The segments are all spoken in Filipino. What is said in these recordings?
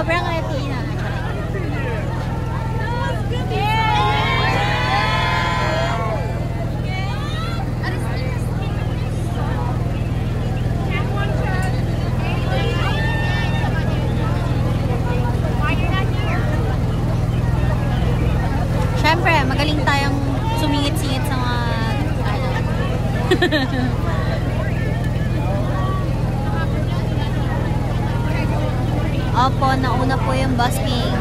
Sobrang retina. Siyempre, magaling tayong sumingit-singit sa mga ano. Opo, nauna po yung busking.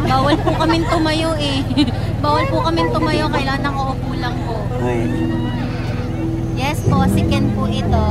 Bawal po kaming tumayo eh. Bawal po kaming tumayo. Kailangan nakaupo lang po. Ay. Yes po, si Ken po ito.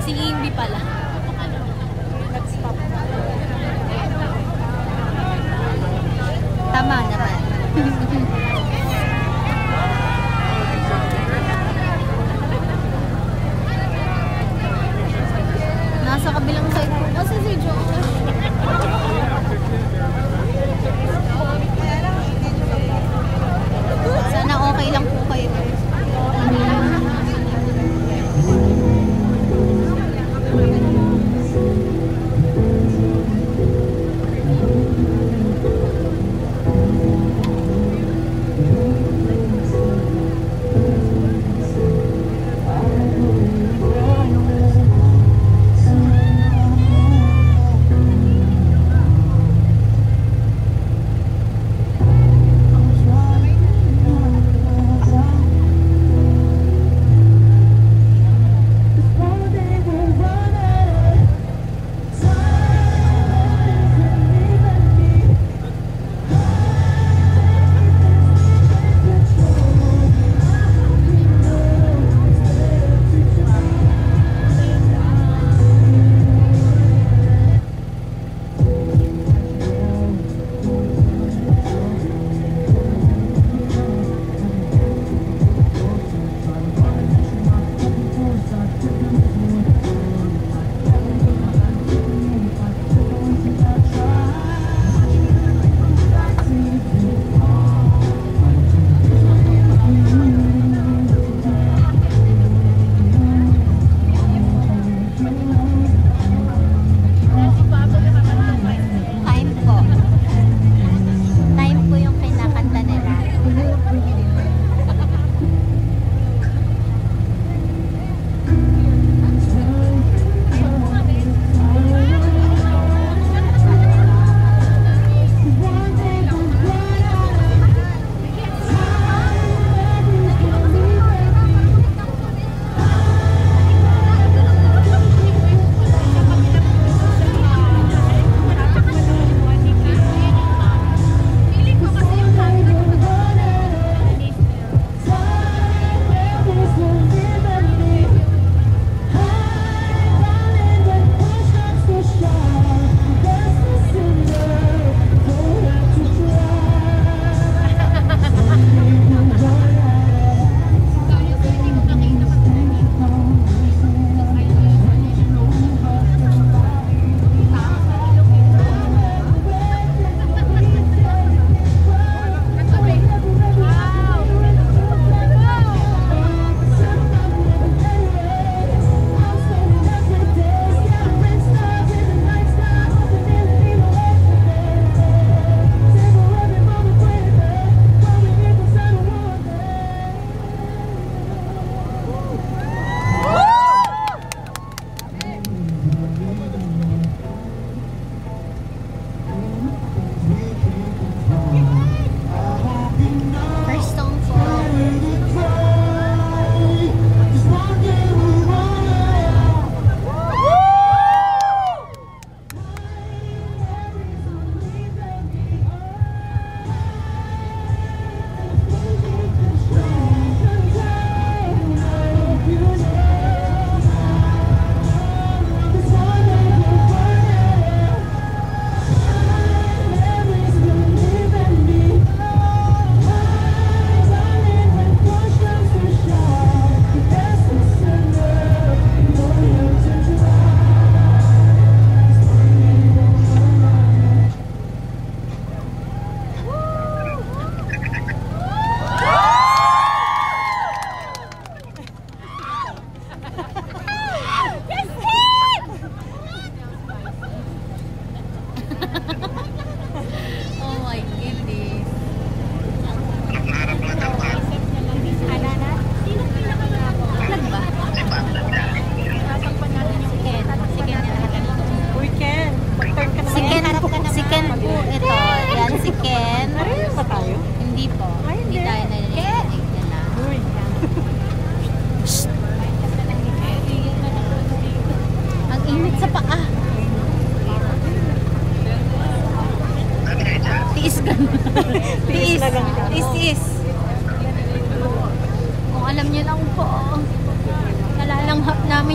Si Imbi pala. Tama naman. Nasa kabilang side po kasi si Josh. Sana okay lang po kayo.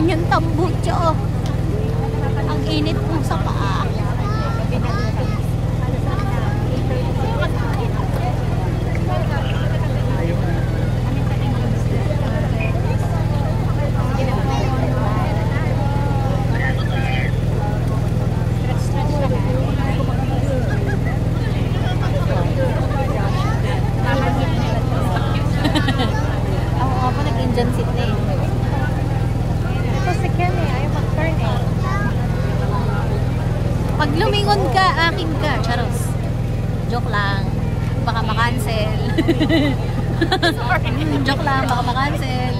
yung tambucho. Ang init po sa paa. Indian seat na eh. Ito si Ken eh. Ayaw mag-turn eh. Pag lumingon ka, akin ka. Charos. Joke lang. Baka makancel. Joke lang. Baka makancel.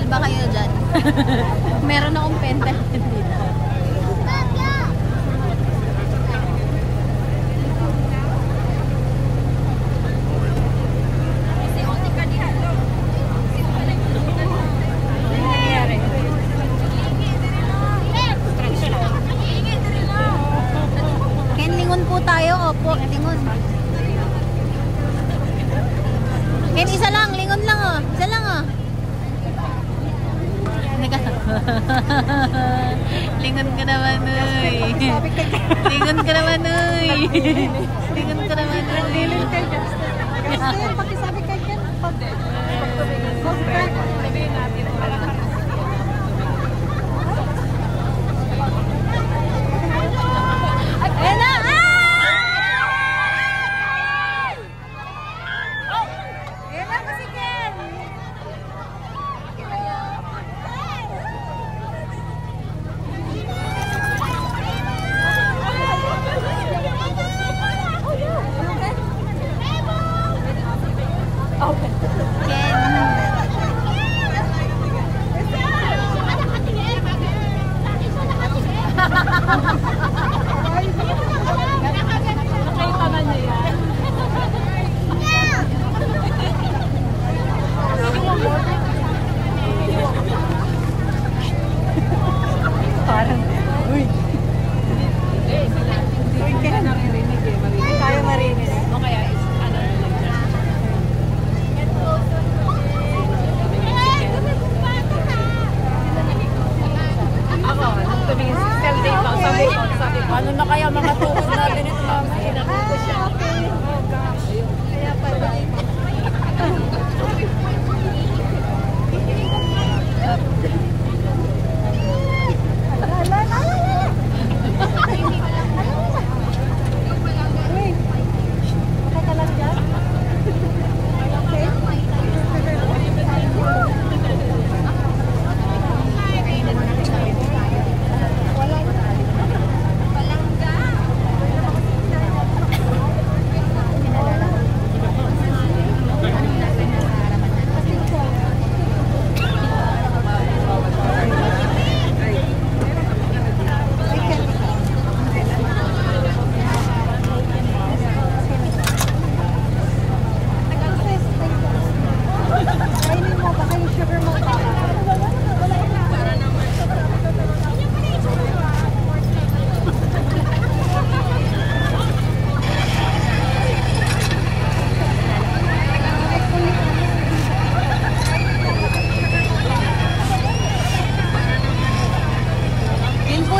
Ba kayo dyan? Meron akong pendant dito. Ken, lingon po tayo. Opo, lingon. Ken, isa lang. Lingon lang oh. Isa lang oh. Lingon ka naman, uy. Lingon ka naman, uy. Lingon ka naman, uy. Pakisabi kay Ken. Ayan na! Ayan na kasi Ken. Parang, uy. Uy, Ken. Tayo marinig. O kaya, ano lang dyan. Ako, nung tumingin si Stel Day lang, sabi ko, ano na kaya mga tukod natin ito, mama? Inakuko siya. Oh gosh. Kaya pala.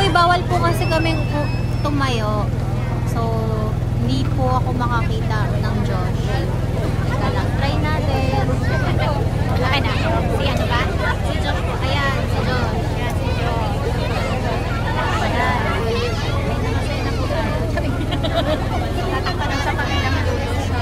Bawal po kasi kaming tumayo. So, hindi po ako makakita ng Josh. Teka lang, try natin. Okay na. Si ano ba? Si Josh po. Ayan, si Josh. Ayan, si Josh. Ayan. Ay, namasaya na po tayo. Tatanong sa kanila matulog sa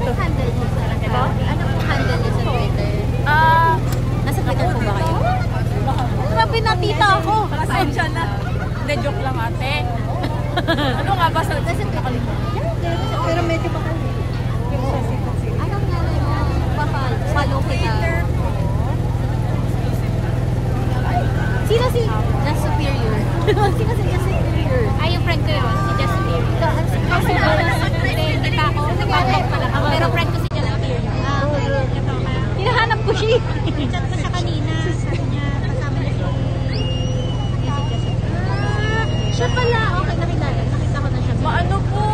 Ano handle niyo sa Twitter? Anong handle niyo sa Twitter? Ano nga ba sa nakalimutan? Pero medyo bakal. Anong nanay mo? Follow kita. Sino si The Superior? Sino si The Superior? Ay, yung friend ko yun, si Just Superior. Hindi pa ako, nag-backpack pa lang ako. Pero friend ko si Just Superior. Ah, hinahanap ko siya. Chat ko siya kanina, sabi niya, kasama niya si Just Superior. Siya pala. Okay, nakilala. Nakita ko na siya. Maano po?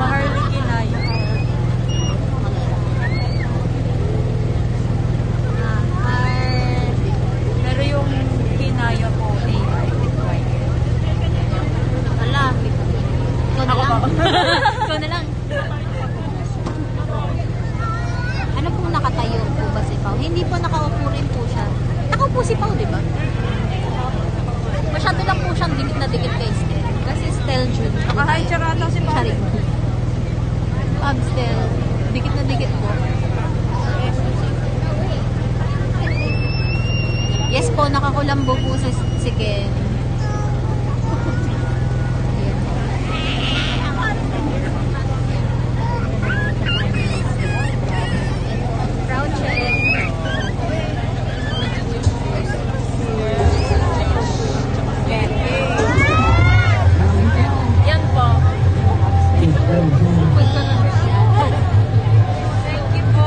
Maharliki na yun. Pero yung kinaya ko, Wala. Ikaw na lang. Ikaw na lang. Ano pong nakatayo po ba si Pao? Hindi po, nakaupo rin po siya. Nakaupo si Pao, di ba? Masyado lang po siyang dikit na dikit kay Stel. Kasi Stel June. Nakahay charata si Pao. Sorry. Stel. Dikit na dikit po. Yes po, nakakulambo po si Ken. Crowd check. Yan po. Punta na. Thank you po.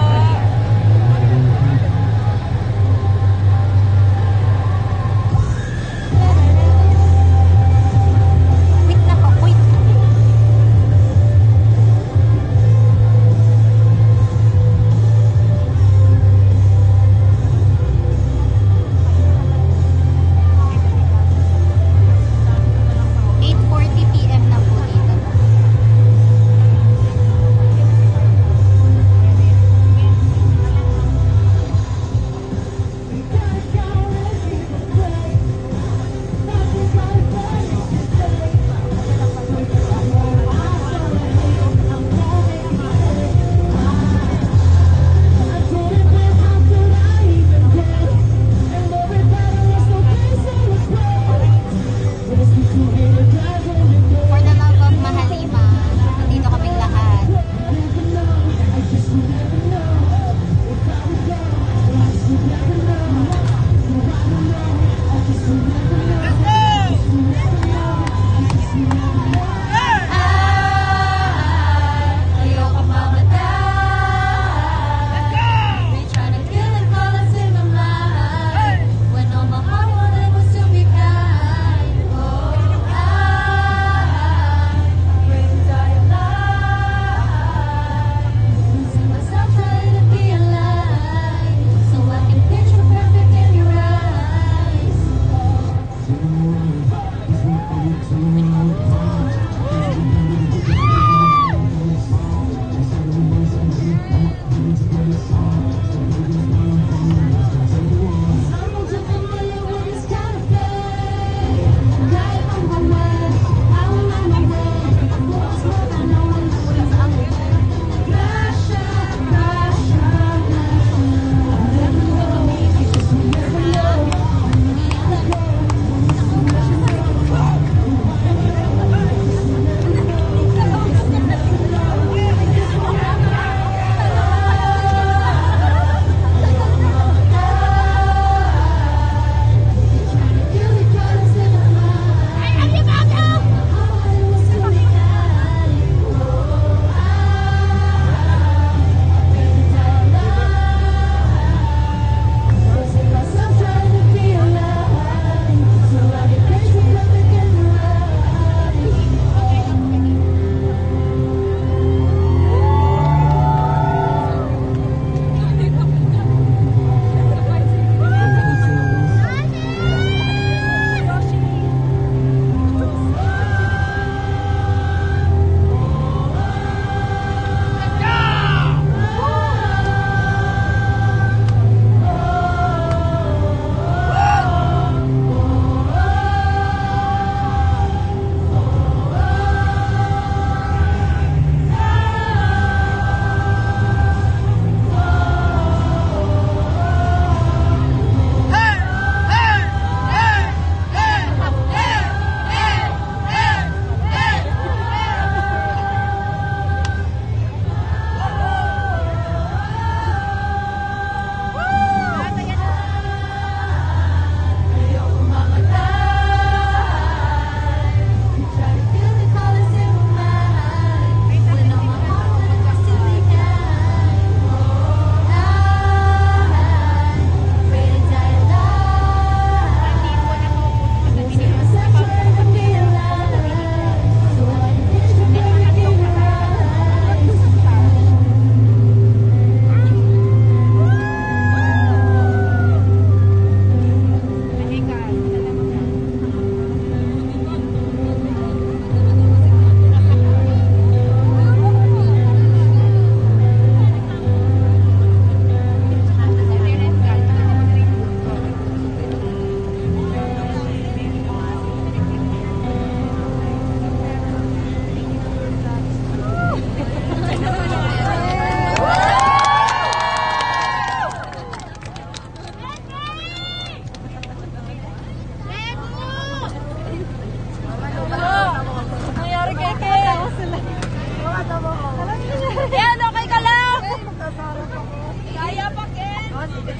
Iwanan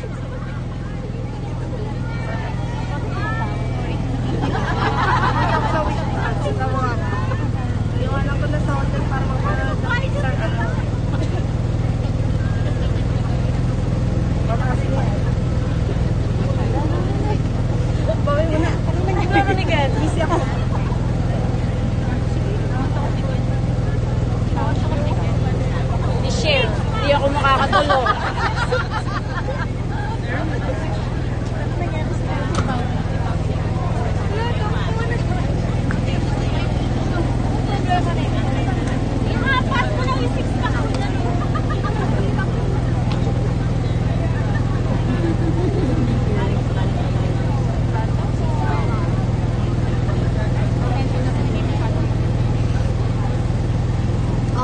ko na sa hotel para magpanood ng isang ano. Bawin mo na. Ano ni Kat? Busy ako. I-share. Hindi ako makakatulog.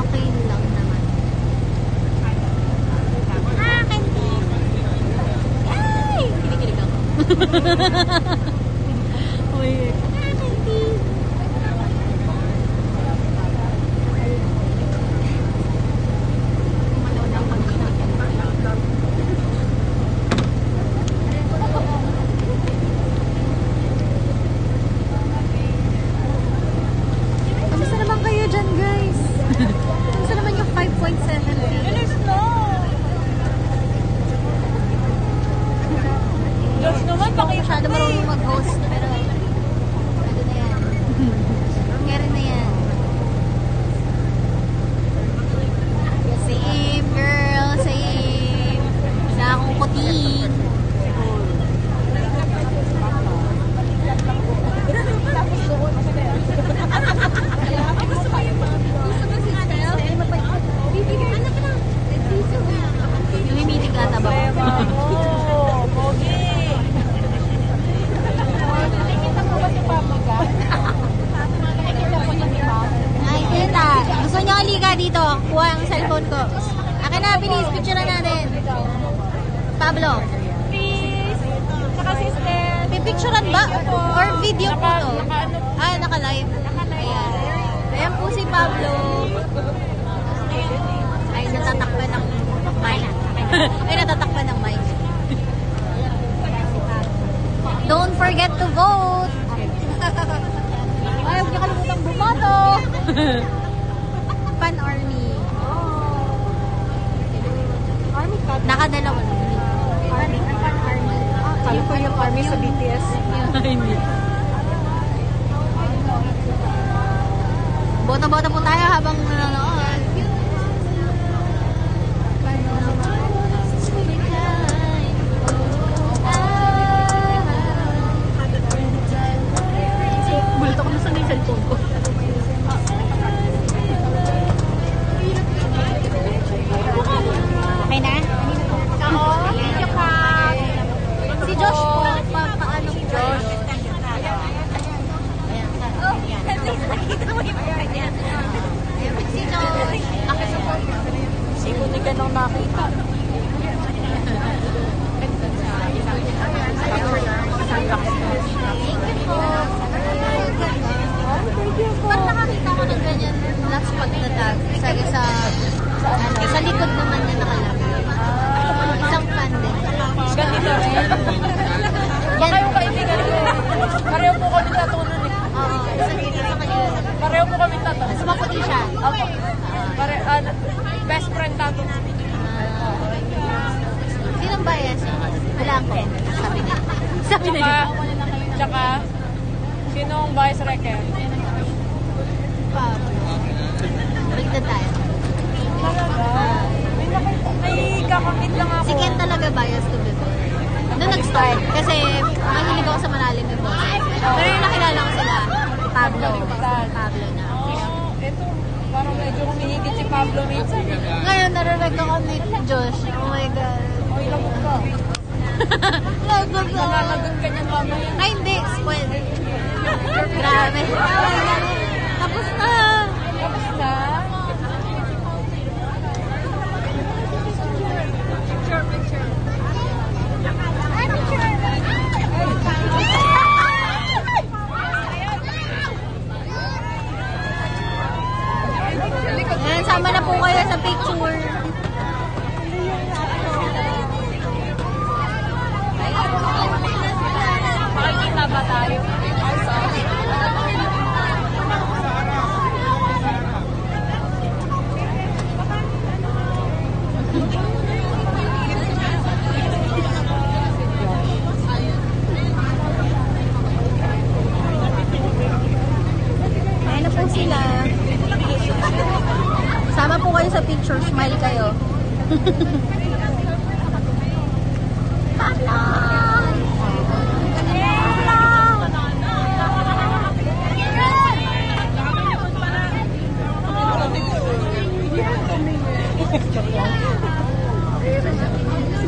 Okay lang naman. Canteen! Yay! Kinikilig ako. Uy. Canteen! Kamusta naman kayo dyan, guys? Kamusta naman yung 5.7? Bilis no! Diyos naman, pakita Masyado marunong mag-host, pero ano na yan. Kaya na yan. Same, girl. Same. Sa akong puting. Yung himitig ata ba? Oh, Pogi! Nakikita mo ba si Papa ka? Nakikita mo niya si Papa? Ay, tita. Gusto niyo halika dito. Kuha ang cellphone ko. Akin na, bilis. Picture na natin. Pablo. Please! Saka sister! Pipicturean ba? Or video po to? Naka-ano? Ah, naka-live. Ayan. Ayan po si Pablo. Ay, natatakpan ng mic. Ay, natatakpan ng mic. Don't forget to vote! Ay, huwag niyo kalimutang bumoto! Pan Army. Army cut. Nakadalawa. Army. Pan Army. Kala ko yung Army sa BTS. Hindi. Bota-bota po tayo habang nanonood. Bulto ko na sa cellphone ko. Okay na? Si Josh po, paano si Josh? Si Josh, nakisupport. Hindi ka nang nakita. Thank you po. Ba't nakakita ko ng ganyan last pagtatag? Sa likod naman na nakalagay. Isang fan din. Ganito rin. Baka yung kaibigan ko. Pareho po kami tatunan eh. Oo, isa dito sa kanila. Pareho po kami tatunan. Mas maputi siya. Opo. Best friend tattoo. Sinong bias? Wala ko. Sabi niya. Sabi na niya. Tsaka, sinong vice wrecker? Baliktad tayo. Ay, kakamit lang ako. Si Ken talaga bias to before. Doon nag-start. Kasi mahilig ako sa malalim yung boss. Pero yung nakilala ko sila, Pablo. Pablo na. Oh, ito. Parang medyo humihigit si Pablo minsan. Ngayon, narinig ako ni Josh. Oh my God. Oy, lamok ka. Lagot ako. Nananagot ka niyan mamaya. Ay, hindi. Spoiled. Grabe. Tapos na. Tapos na. Ayan, sama na po kayo sa picture. Ayan na po sila. Sama po kayo sa picture. Smile kayo.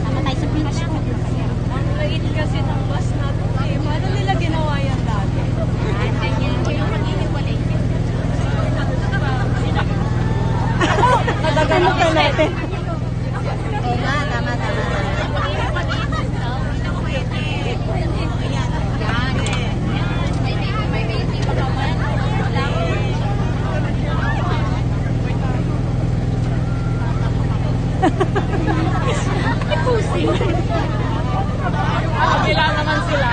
Sama tayo sa picture. Ang late kasi ng bus natin eh. Paano nila ginawa yan dati? Nadagan ka natin. Oo nga, tama. Kabila naman sila.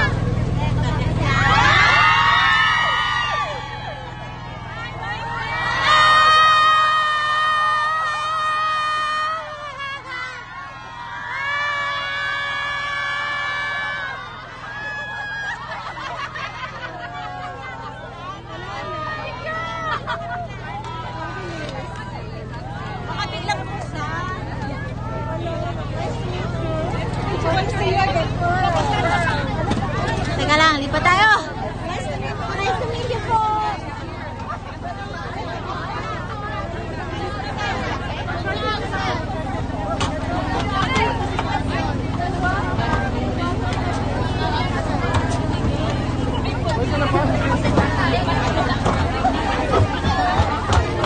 Teka lang, lipat tayo! Nice to meet you po.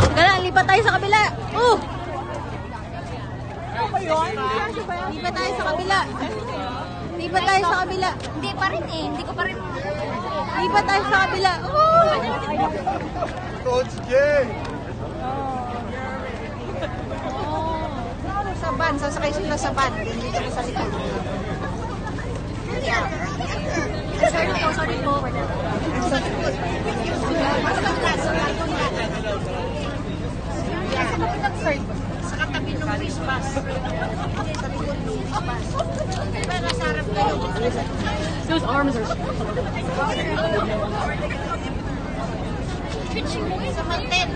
Teka lang, lipat tayo sa kabila! Lipat tayo sa kabila! Lipat tayo sa kabila! Hindi pa rin eh. Hindi ko pa rin. Lipat tayo sa kabila! Coach Jay! Sa van, sasakay sila sa van. Dito ko sa likod. Sorry po. Sa katabi ng fish bus. Sa likod ng fish bus. Diba nasa harap kayo? Those arms are... Sa mountain.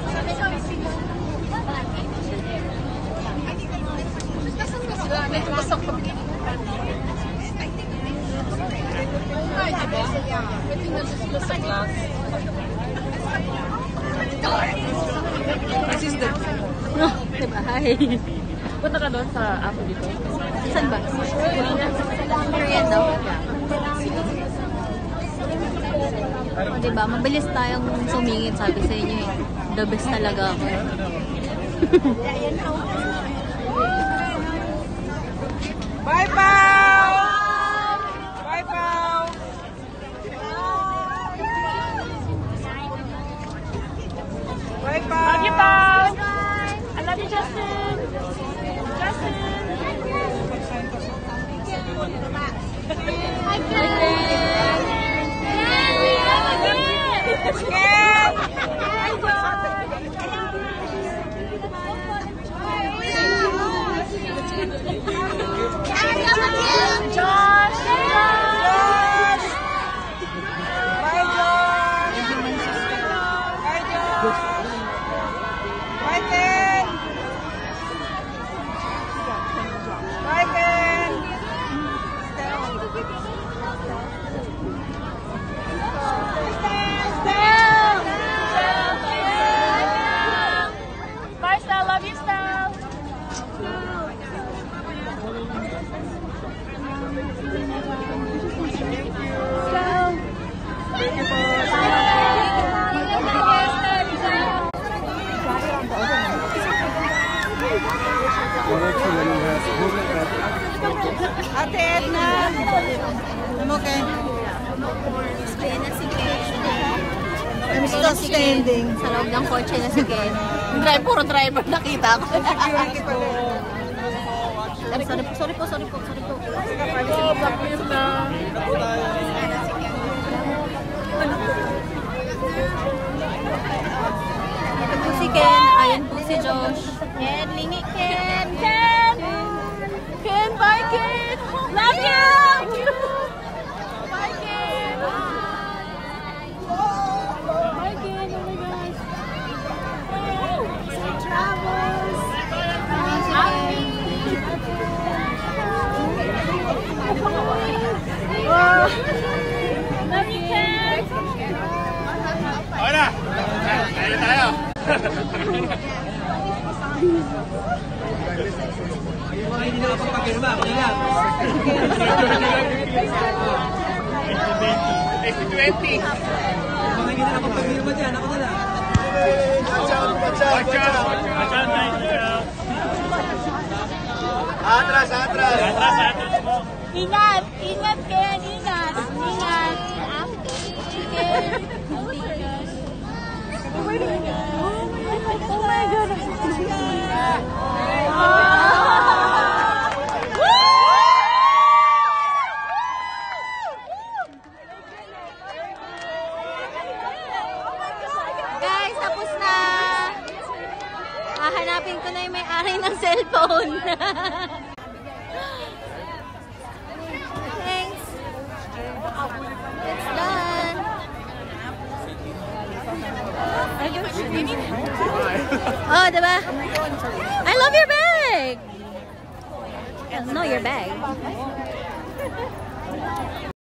Diba? Hi. Punta ka doon sa ako dito. Saan ba? Korean daw? O diba? Mabilis tayong sumingit, sabi sa inyo eh. The best talaga ako. Bye, Pao! Bye, Pao! Bye, Pao! Love you, Pao! I love you, Justin! Justin! Hi, Ken! Bye, Stel! Love you, Stel! Ate Edna! I'm okay. Ayan na si Ken. I'm still standing. Sa loob ng kotse na si Ken. Puro driver nakita ko. Security pala. Sorry po. Oh, bakit na? Ito po si Ken. Ayan po si Josh. Ken, lingi Ken. Ken! Pirma, ako na lang. 20. Mga hindi na nakapagpirma dyan, ako na lang. Atras, atras. Ingat! Ingat kayo! Ingat! Ingat! Oh my God! Guys, tapos na. Hahanapin ko na yung may-ari ng cellphone. Thanks. It's done. Oh, diba? I love your bag. No, your bag.